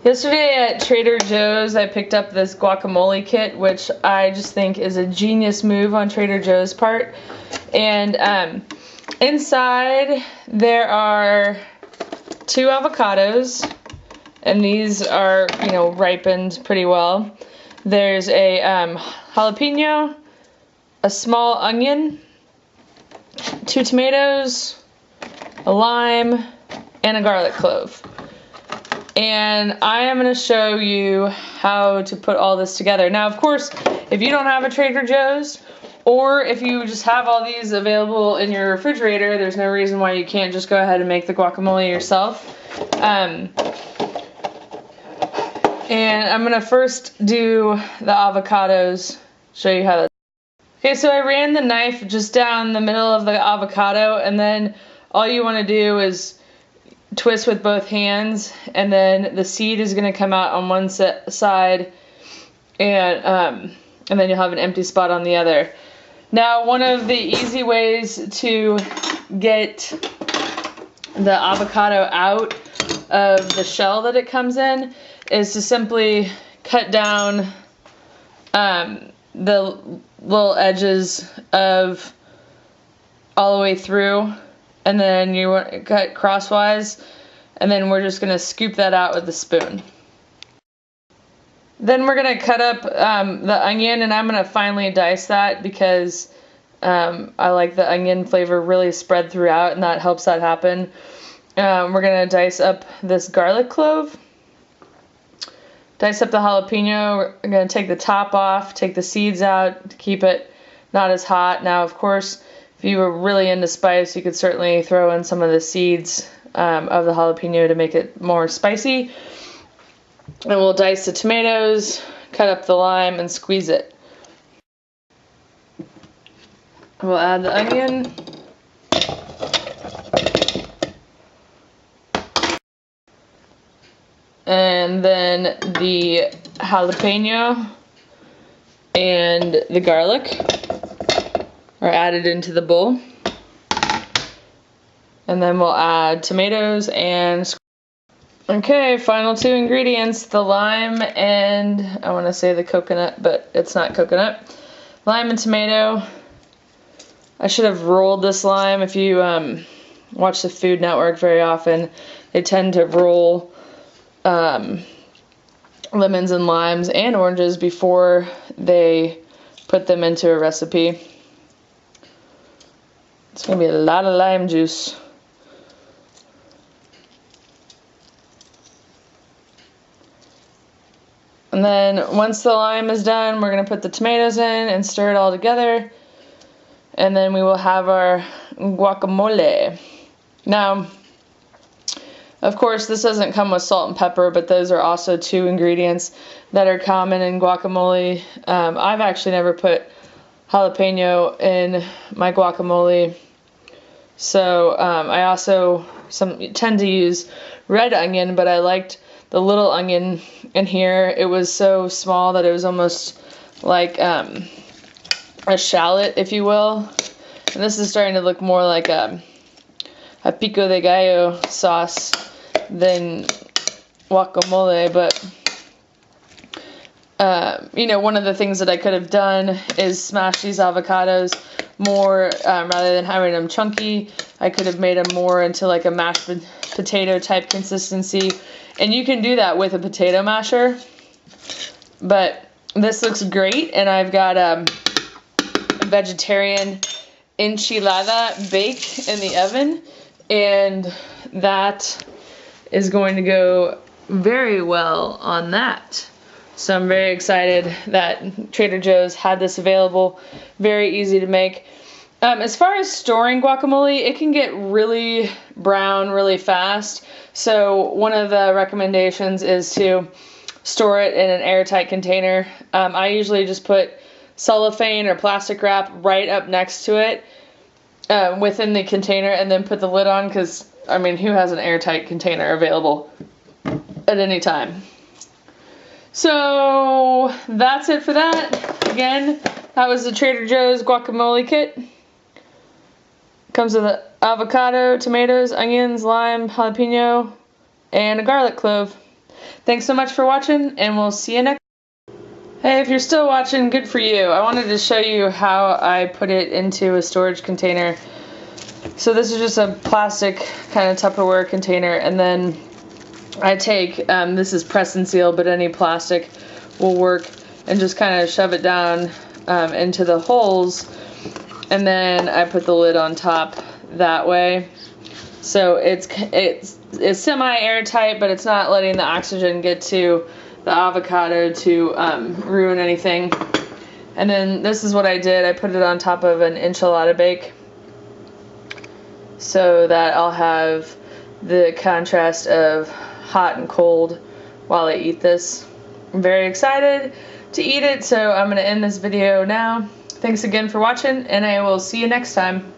Yesterday at Trader Joe's, I picked up this guacamole kit, which I just think is a genius move on Trader Joe's part. And inside there are 2 avocados, and these are, you know, ripened pretty well. There's a jalapeno, a small onion, 2 tomatoes, a lime, and a garlic clove. And I am going to show you how to put all this together. Now, of course, if you don't have a Trader Joe's, or if you just have all these available in your refrigerator, there's no reason why you can't just go ahead and make the guacamole yourself. And I'm going to first do the avocados, show you how that. Okay, so I ran the knife just down the middle of the avocado, and then all you want to do is twist with both hands, and then the seed is going to come out on one side, and then you'll have an empty spot on the other. Now, one of the easy ways to get the avocado out of the shell that it comes in is to simply cut down the little edges of all the way through, and then you want to cut crosswise, and then we're just going to scoop that out with a spoon. Then we're going to cut up the onion, and I'm going to finely dice that because I like the onion flavor really spread throughout, and that helps that happen. We're going to dice up this garlic clove, dice up the jalapeno. We're going to take the top off, take the seeds out to keep it not as hot. Now, of course, if you were really into spice, you could certainly throw in some of the seeds of the jalapeno to make it more spicy. And we'll dice the tomatoes, cut up the lime, and squeeze it. We'll add the onion. And then the jalapeno and the garlic are added into the bowl. And then we'll add tomatoes and okay, final 2 ingredients, the lime and I want to say the coconut, but it's not coconut. Lime and tomato. I should have rolled this lime. If you watch the Food Network very often, they tend to roll lemons and limes and oranges before they put them into a recipe. It's going to be a lot of lime juice. And then once the lime is done, we're going to put the tomatoes in and stir it all together. And then we will have our guacamole. Now, of course, this doesn't come with salt and pepper, but those are also 2 ingredients that are common in guacamole. I've actually never put jalapeno in my guacamole. So I also tend to use red onion, but I liked the little onion in here. It was so small that it was almost like a shallot, if you will. And this is starting to look more like a pico de gallo sauce than guacamole, but you know, one of the things that I could have done is smash these avocados more rather than having them chunky. I could have made them more into like a mashed potato type consistency, and you can do that with a potato masher, but this looks great. And I've got a vegetarian enchilada baked in the oven, and that is going to go very well on that. So I'm very excited that Trader Joe's had this available. Very easy to make. As far as storing guacamole, it can get really brown really fast. So one of the recommendations is to store it in an airtight container. I usually just put cellophane or plastic wrap right up next to it within the container, and then put the lid on, because, I mean, who has an airtight container available at any time? So that's it for that. Again, that was the Trader Joe's guacamole kit. Comes with avocado, tomatoes, onions, lime, jalapeno, and a garlic clove. Thanks so much for watching, and we'll see you next. Hey, if you're still watching, good for you. I wanted to show you how I put it into a storage container. So this is just a plastic kind of Tupperware container, and then I take, this is press and seal, but any plastic will work, and just kind of shove it down into the holes, and then I put the lid on top that way. So it's semi-airtight, but it's not letting the oxygen get to the avocado to ruin anything. And then this is what I did. I put it on top of an enchilada bake so that I'll have the contrast of hot and cold while I eat this. I'm very excited to eat it, so I'm going to end this video now. Thanks again for watching, and I will see you next time.